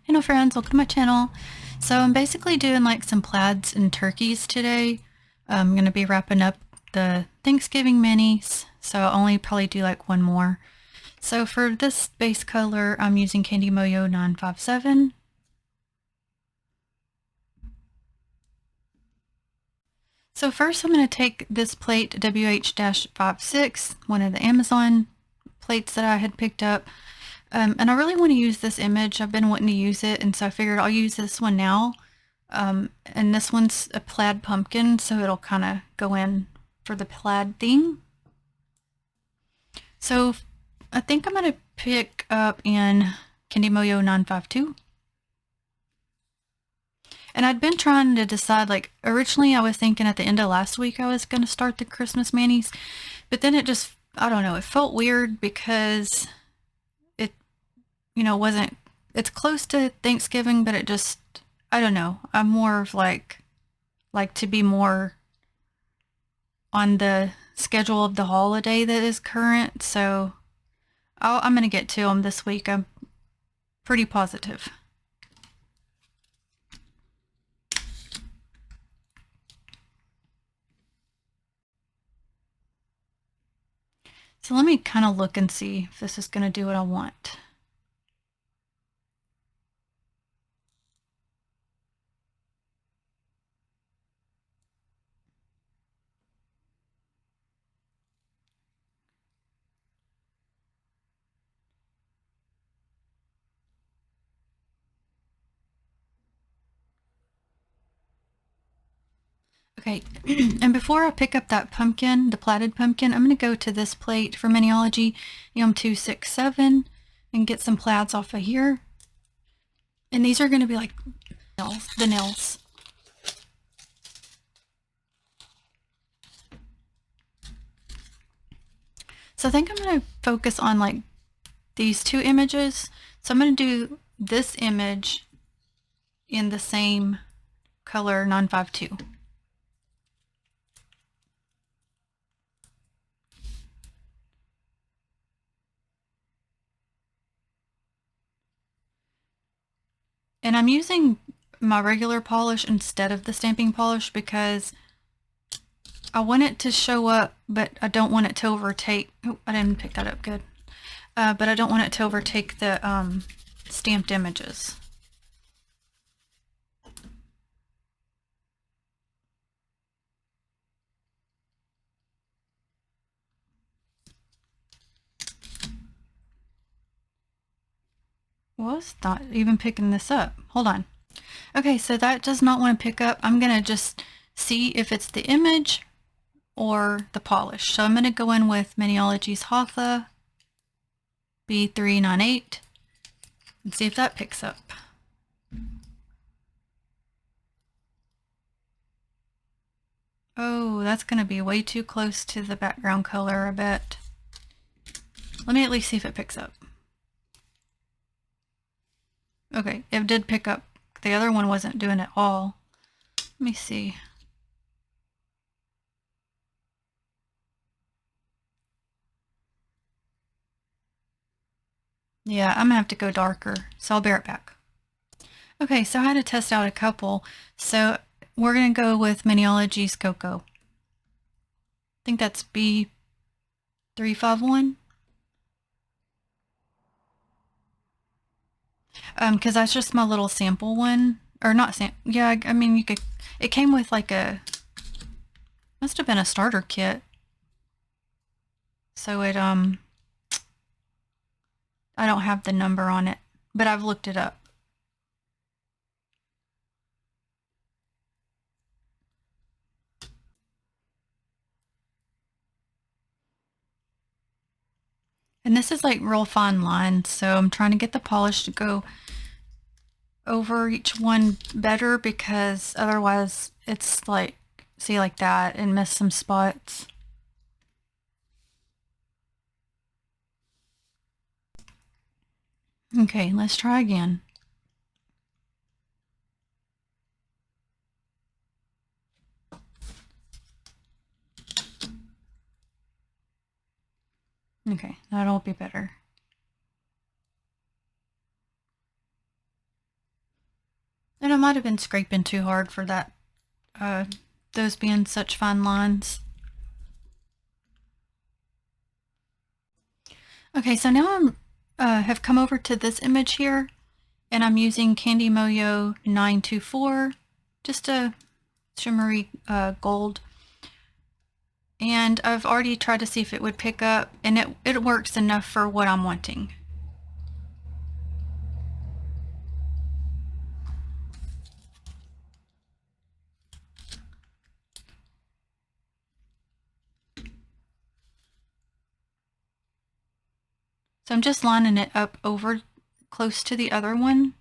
Hello friends, welcome to my channel. So I'm basically doing like some plaids and turkeys today. I'm going to be wrapping up the Thanksgiving minis, so I'll only probably do like one more. So for this base color, I'm using Candy Moyo 957. So first I'm going to take this plate WH-56, one of the Amazon plates that I had picked up. And I really want to use this image. I've been wanting to use it, and so I figured I'll use this one now. And this one's a plaid pumpkin, so it'll kind of go in for the plaid theme. So I think I'm going to pick up in Candy Moyo 952. And I'd been trying to decide, like, originally I was thinking at the end of last week I was going to start the Christmas manis, but then it just, I don't know, it felt weird because it, wasn't, it's close to Thanksgiving, but it just, I don't know. I'm more of like to be more on the schedule of the holiday that is current, so I'm going to get to them this week. I'm pretty positive. So let me kind of look and see if this is going to do what I want. Okay, and before I pick up that pumpkin, the plaited pumpkin, I'm going to go to this plate for Miniology M267 and get some plaids off of here. And these are going to be like the nails. So I think I'm going to focus on like these two images. So I'm going to do this image in the same color 952. And I'm using my regular polish instead of the stamping polish because I want it to show up, but I don't want it to overtake. Oh, I didn't pick that up good. But I don't want it to overtake the stamped images. Well, it's not even picking this up. Hold on. Okay, so that does not want to pick up. I'm going to just see if it's the image or the polish. So I'm going to go in with Miniology's Hatha B398 and see if that picks up. Oh, that's going to be way too close to the background color, I bet. Let me at least see if it picks up. Okay, it did pick up. The other one wasn't doing it all. Let me see. Yeah, I'm gonna have to go darker, so I'll bear it back. Okay, so I had to test out a couple. So we're gonna go with Miniology's Cocoa. I think that's B351. Because that's just my little sample one. Or not yeah, I mean, you could, it came with like a, must have been a starter kit. So it, I don't have the number on it, but I've looked it up. And this is like real fine lines, so I'm trying to get the polish to go over each one better because otherwise it's like, see, like that and miss some spots. Okay, let's try again. Okay, that'll be better. And I might have been scraping too hard for that, those being such fine lines. Okay, so now I'm have come over to this image here, and I'm using Candy Moyo 924, just a shimmery gold. And I've already tried to see if it would pick up, and it works enough for what I'm wanting. So I'm just lining it up over close to the other one.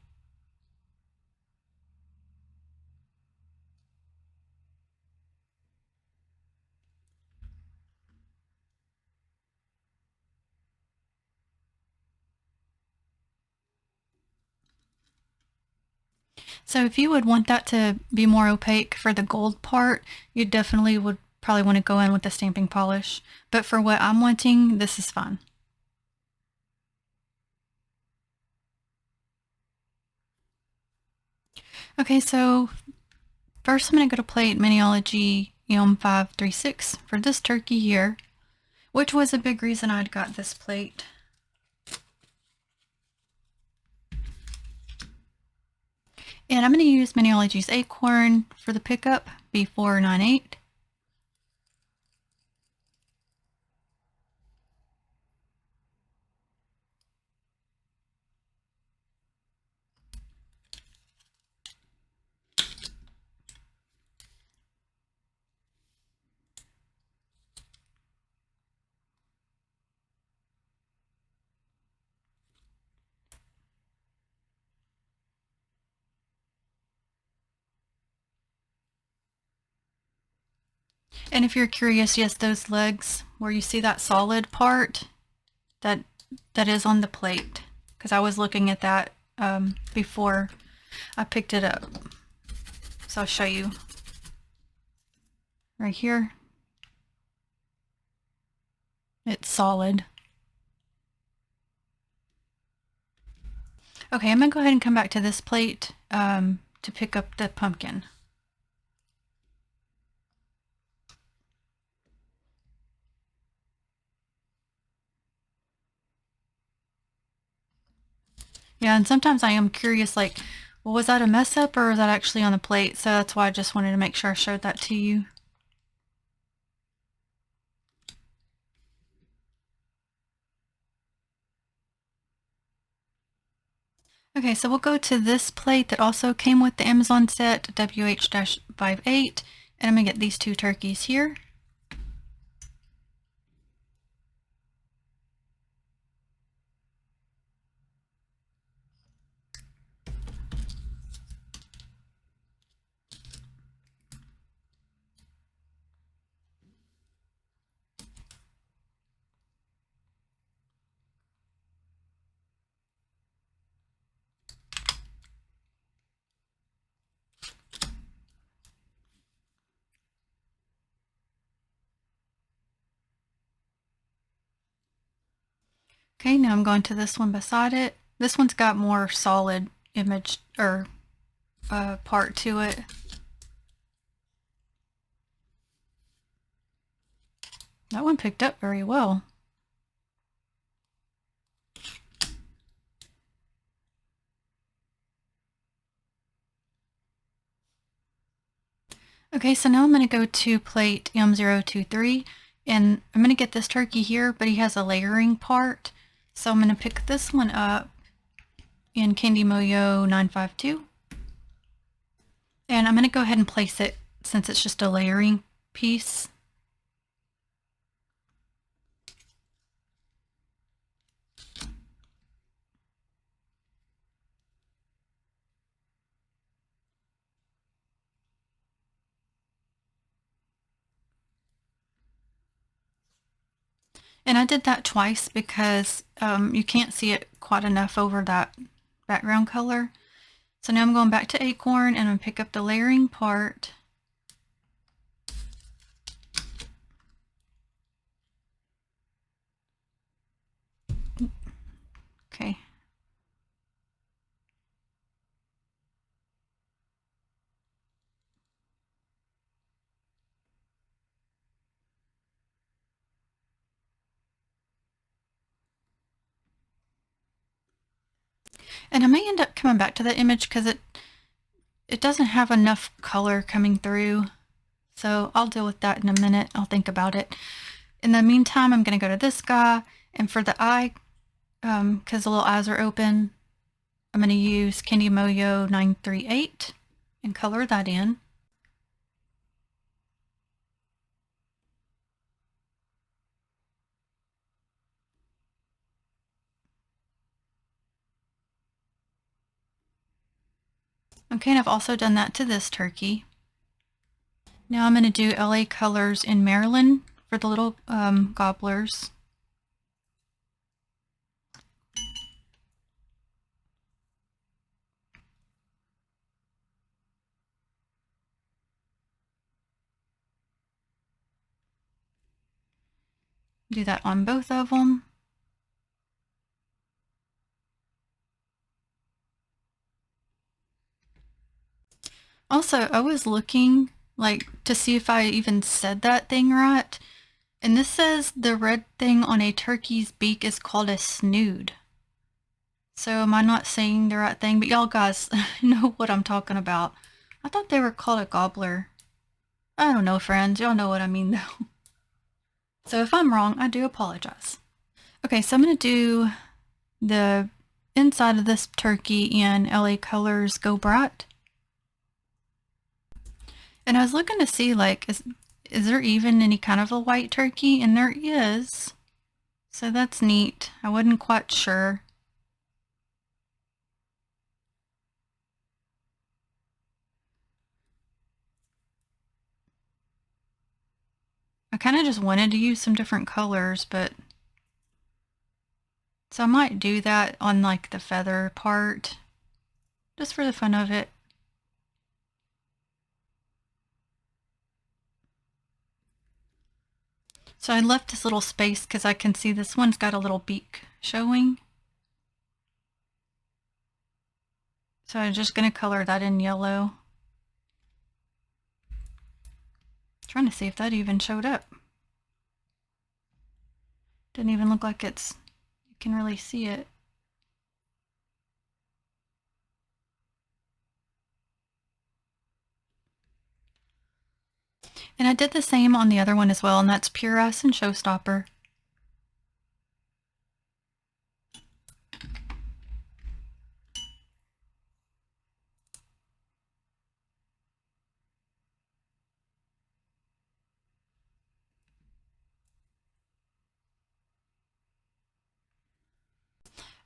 So if you would want that to be more opaque for the gold part, you definitely would probably want to go in with the stamping polish. But for what I'm wanting, this is fine. Okay, so first I'm going to go to plate Miniology M536 for this turkey here, which was a big reason I'd got this plate. And I'm going to use Miniology's Acorn for the pickup, B498. And if you're curious, yes, those legs where you see that solid part, that is on the plate, because I was looking at that before I picked it up. So I'll show you right here. It's solid. Okay, I'm gonna go ahead and come back to this plate to pick up the pumpkin. Yeah, and sometimes I am curious, like, well, was that a mess up or was that actually on the plate? So that's why I just wanted to make sure I showed that to you. Okay, so we'll go to this plate that also came with the Amazon set, WH-58, and I'm gonna get these two turkeys here. Okay, now I'm going to this one beside it. This one's got more solid image or part to it. That one picked up very well. Okay, so now I'm going to go to plate M023, and I'm going to get this turkey here, but he has a layering part. So I'm going to pick this one up in Candy Moyo 952. And I'm going to go ahead and place it since it's just a layering piece. And I did that twice because you can't see it quite enough over that background color. So now I'm going back to Acorn and I'm going to pick up the layering part. Okay. And I may end up coming back to that image because it doesn't have enough color coming through. So I'll deal with that in a minute. I'll think about it. In the meantime, I'm going to go to this guy, and for the eye, because the little eyes are open, I'm going to use Candy Moyo 938 and color that in. Okay, and I've also done that to this turkey. Now I'm going to do LA Colors in Maryland for the little gobblers. Do that on both of them. Also, I was looking like to see if I even said that thing right. And this says the red thing on a turkey's beak is called a snood. So am I not saying the right thing? But y'all guys know what I'm talking about. I thought they were called a gobbler. I don't know, friends. Y'all know what I mean though. So if I'm wrong, I do apologize. Okay, so I'm going to do the inside of this turkey in LA Colors Go Bright. And I was looking to see, like, is there even any kind of a white turkey? And there is. So that's neat. I wasn't quite sure. I kind of just wanted to use some different colors, but so I might do that on like the feather part, just for the fun of it. So I left this little space because I can see this one's got a little beak showing. So I'm just going to color that in yellow. Trying to see if that even showed up. Didn't even look like you can really see it. And I did the same on the other one as well, and that's Pure Ice and Showstopper.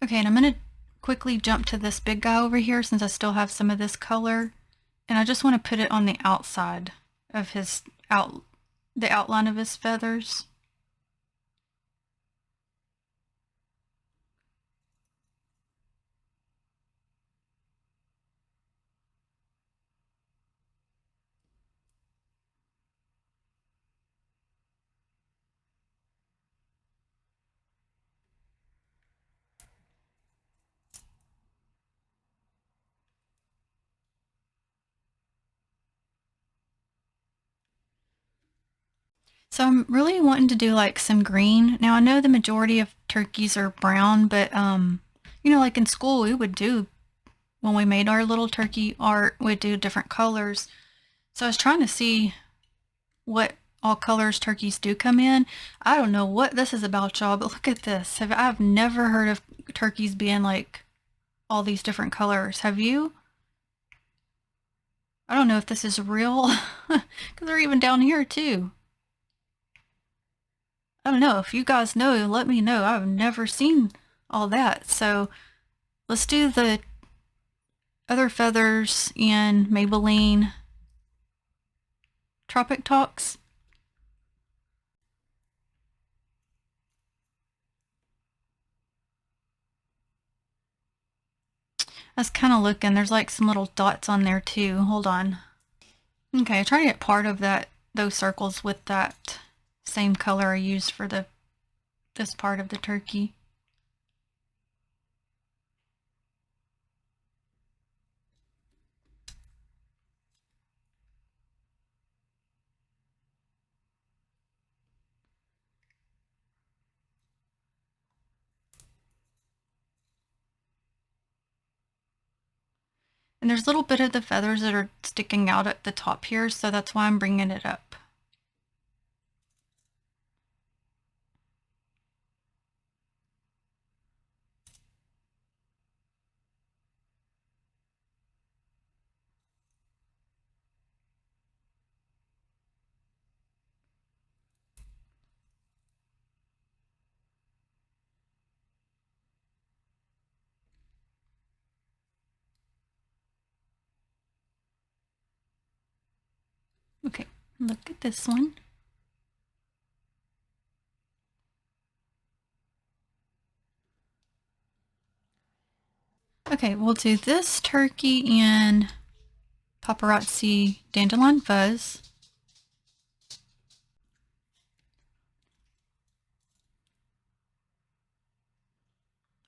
Okay, and I'm going to quickly jump to this big guy over here since I still have some of this color. And I just want to put it on the outside of the outline of his feathers. So I'm really wanting to do like some green. Now I know the majority of turkeys are brown, but you know, like in school we would do, when we made our little turkey art, we'd do different colors. So I was trying to see what all colors turkeys do come in. I don't know what this is about, y'all, but look at this. I've never heard of turkeys being like all these different colors. Have you? I don't know if this is real, because they're even down here too. I don't know. If you guys know, let me know. I've never seen all that. So let's do the other feathers in Maybelline Tropic Talks. I was kind of looking. There's like some little dots on there too. Hold on. Okay, I try to get part of those circles with that same color I used for this part of the turkey. And there's a little bit of the feathers that are sticking out at the top here, so that's why I'm bringing it up. Okay, look at this one. Okay, we'll do this turkey in Paparazzi Dandelion Fuzz.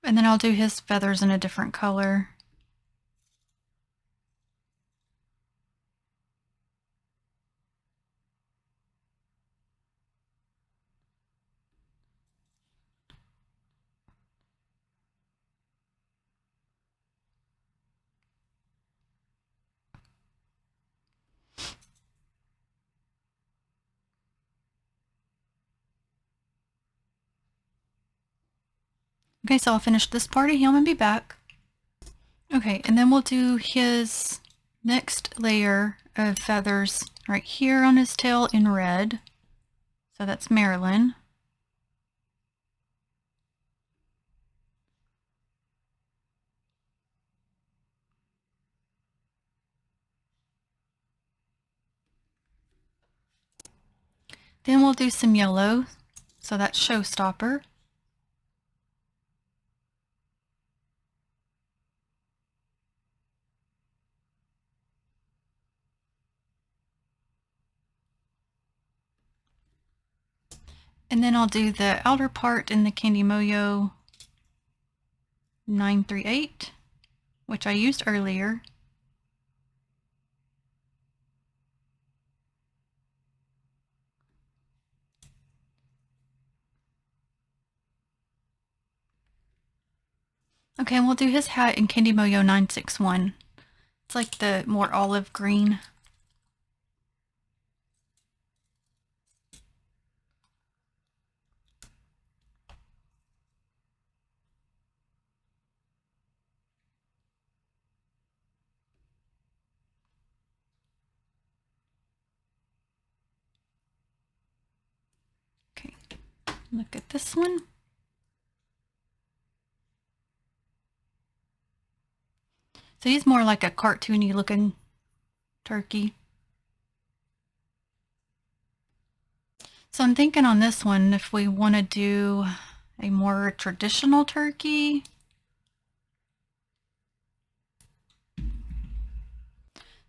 And then I'll do his feathers in a different color. Okay, so I'll finish this part of him and be back. Okay, and then we'll do his next layer of feathers right here on his tail in red. So that's Marilyn. Then we'll do some yellow. So that's Showstopper. And then I'll do the outer part in the Candy Moyo 938, which I used earlier. Okay, and we'll do his hat in Candy Moyo 961. It's like the more olive green. Okay, look at this one. So he's more like a cartoony looking turkey. So I'm thinking on this one, if we want to do a more traditional turkey.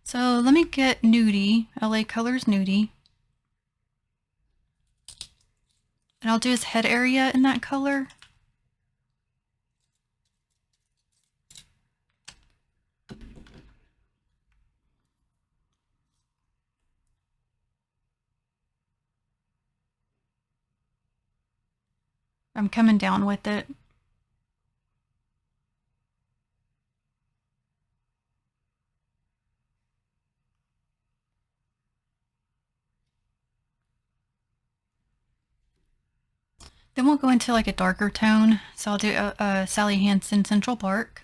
So let me get Nudie, LA Colors Nudie. And I'll do his head area in that color. I'm coming down with it. Then we'll go into like a darker tone. So I'll do a Sally Hansen Central Park.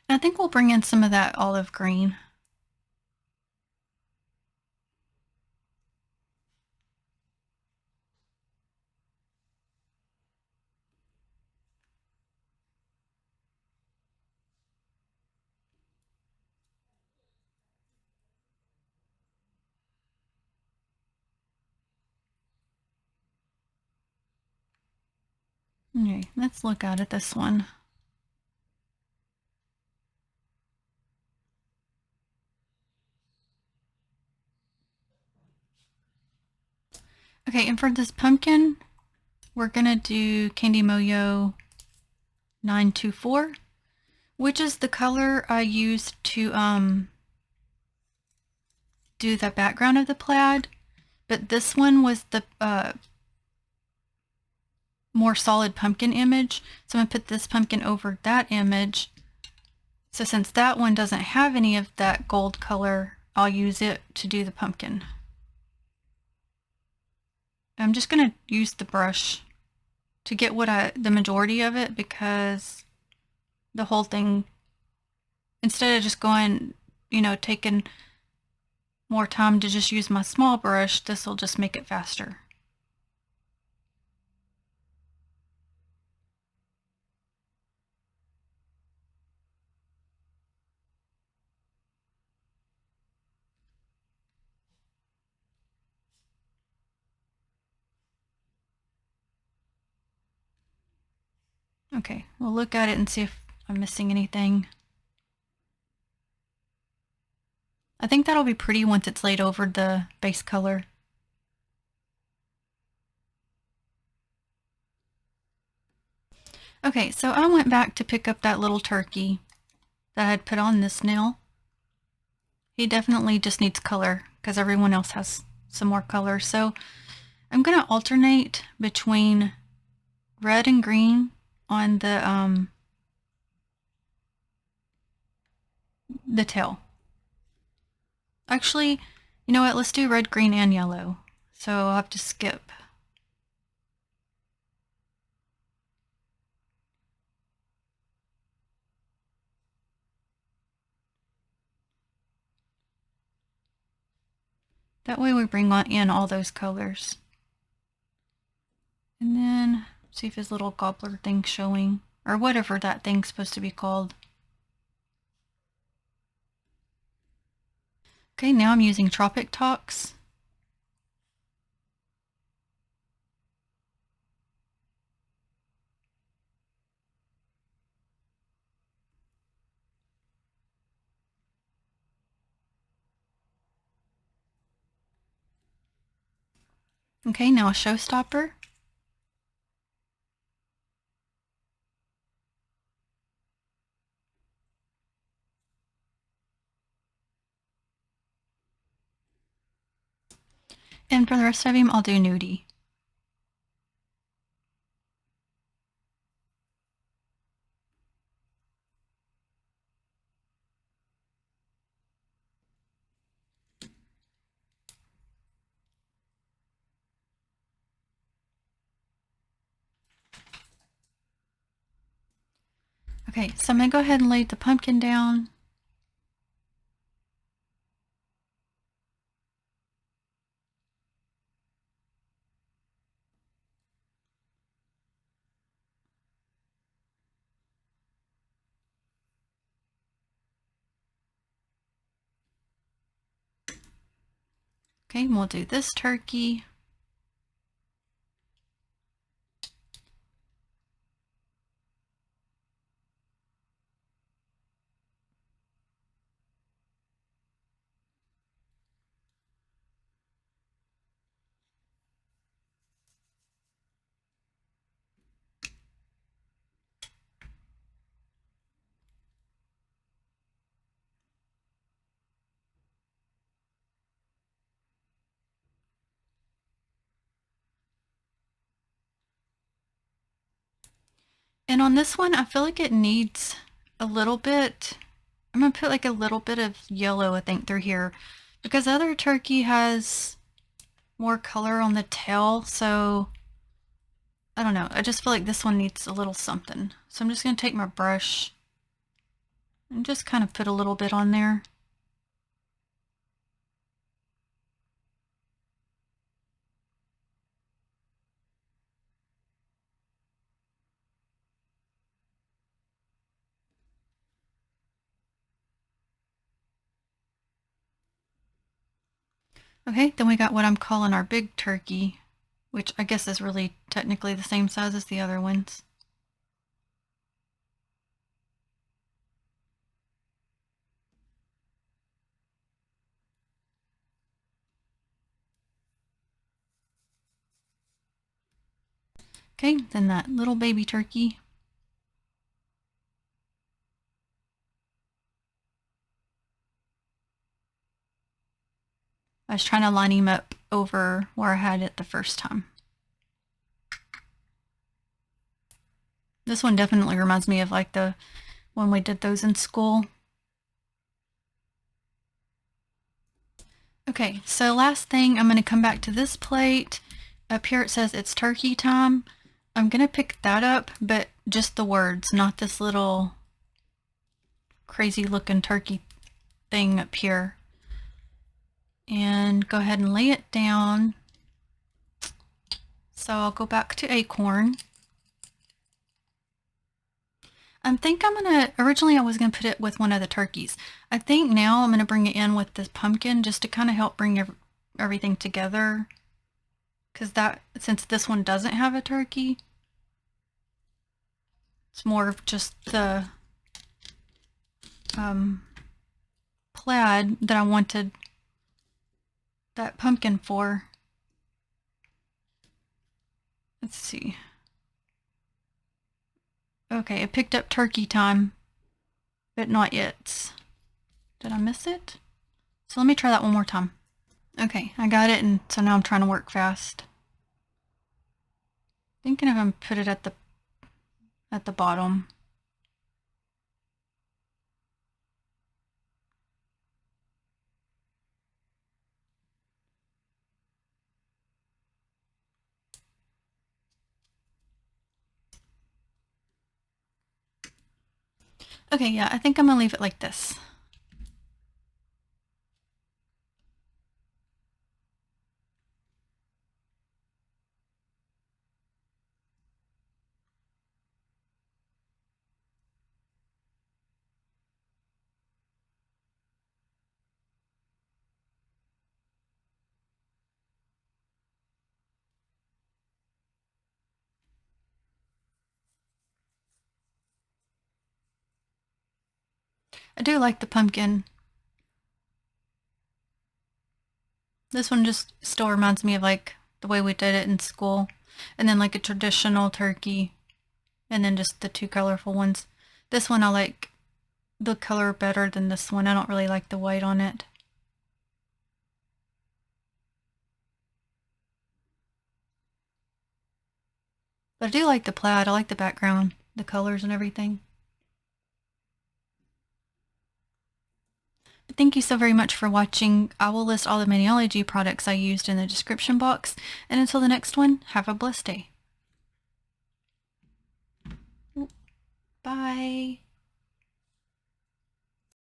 And I think we'll bring in some of that olive green. Okay, let's look at this one. Okay, and for this pumpkin, we're gonna do Candy Moyo 924, which is the color I used to do the background of the plaid, but this one was the more solid pumpkin image. So I'm gonna put this pumpkin over that image. So since that one doesn't have any of that gold color, I'll use it to do the pumpkin. I'm just gonna use the brush to get the majority of it, because the whole thing, instead of just going, taking more time to just use my small brush, this will just make it faster. Okay, we'll look at it and see if I'm missing anything. I think that'll be pretty once it's laid over the base color. Okay, so I went back to pick up that little turkey that I had put on this nail. He definitely just needs color because everyone else has some more color. So I'm going to alternate between red and green on the tail. Actually, you know what? Let's do red, green, and yellow. So I'll have to skip. That way we bring in all those colors. And then see if his little gobbler thing's showing, or whatever that thing's supposed to be called. Okay, now I'm using Tropic Talks. Okay, now a showstopper. And for the rest of him, I'll do nudie. Okay, so I'm going to go ahead and lay the pumpkin down. Okay, and we'll do this turkey. And on this one, I feel like it needs a little bit. I'm going to put like a little bit of yellow, I think, through here, because the other turkey has more color on the tail. So I don't know. I just feel like this one needs a little something. So I'm just going to take my brush and just kind of put a little bit on there. Okay, then we got what I'm calling our big turkey, which I guess is really technically the same size as the other ones. Okay, then that little baby turkey. I was trying to line him up over where I had it the first time. This one definitely reminds me of like the when we did those in school. Okay, so last thing, I'm going to come back to this plate. Up here it says it's turkey time. I'm going to pick that up, but just the words, not this little crazy looking turkey thing up here. And go ahead and lay it down. So I'll go back to Acorn. I think I'm gonna, originally I was gonna put it with one of the turkeys. I think now I'm gonna bring it in with this pumpkin just to kind of help bring everything together. Because that, since this one doesn't have a turkey, it's more of just the plaid that I wanted that pumpkin for. Let's see. Okay, it picked up turkey time, but not yet. Did I miss it? So let me try that one more time. Okay, I got it, and so now I'm trying to work fast. Thinking if I'm put it at the bottom. Okay, yeah, I think I'm gonna leave it like this. I do like the pumpkin. This one just still reminds me of like the way we did it in school. And then like a traditional turkey. And then just the two colorful ones. This one I like the color better than this one. I don't really like the white on it. But I do like the plaid. I like the background, the colors and everything. But thank you so very much for watching. I will list all the Maniology products I used in the description box. And until the next one, have a blessed day. Bye.